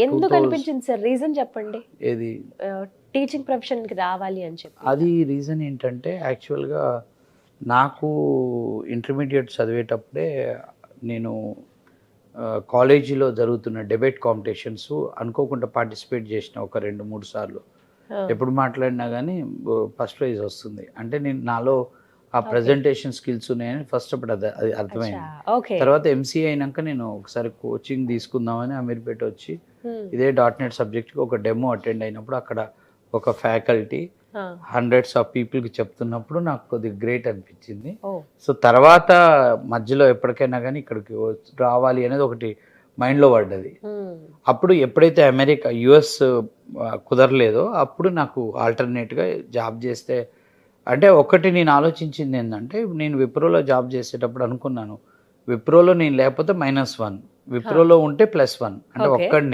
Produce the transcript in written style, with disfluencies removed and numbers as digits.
ఎందుకు అనిపించింది sir? Reason చెప్పండి. ఏది టీచింగ్ ప్రొఫెషన్ కి రావాలి అని చెప్పి. అది రీజన్ ఏంటంటే యాక్చువల్గా నాకు ఇంటర్మీడియట్ చదివేటప్పుడే నేను కాలేజీలో జరుగుతున్న డిబేట్ కాంపిటీషన్స్ అనుకోకుండా పార్టిసిపేట్ చేసిన ఒక 2-3 సార్లు. ఎప్పుడు మాట్లాడినా కానీ ఫస్ట్ ప్రైజ్ వస్తుంది అంటే నేను నాలో ఆ ప్రజెంటేషన్ స్కిల్స్ ఉన్నాయని ఫస్ట్ అప్పుడు అది అర్థమైంది. తర్వాత ఎంసీఏ అయినాక నేను ఒకసారి కోచింగ్ తీసుకుందామని అమీర్పేట వచ్చి ఇదే .NET సబ్జెక్ట్కి ఒక డెమో అటెండ్ అయినప్పుడు అక్కడ ఒక ఫ్యాకల్టీ హండ్రెడ్స్ ఆఫ్ పీపుల్కి చెప్తున్నప్పుడు నాకు కొద్దిగా గ్రేట్ అనిపించింది. సో తర్వాత మధ్యలో ఎప్పటికైనా కానీ ఇక్కడికి రావాలి అనేది ఒకటి మైండ్లో పడ్డది. అప్పుడు ఎప్పుడైతే అమెరికా యుఎస్ కుదరలేదో అప్పుడు నాకు ఆల్టర్నేట్గా జాబ్ చేస్తే అంటే ఒకటి నేను ఆలోచించింది ఏంటంటే నేను విప్రోలో జాబ్ చేసేటప్పుడు అనుకున్నాను విప్రోలో నేను లేకపోతే -1, విప్రోలో ఉంటే +1 అంటే ఒక్కడిని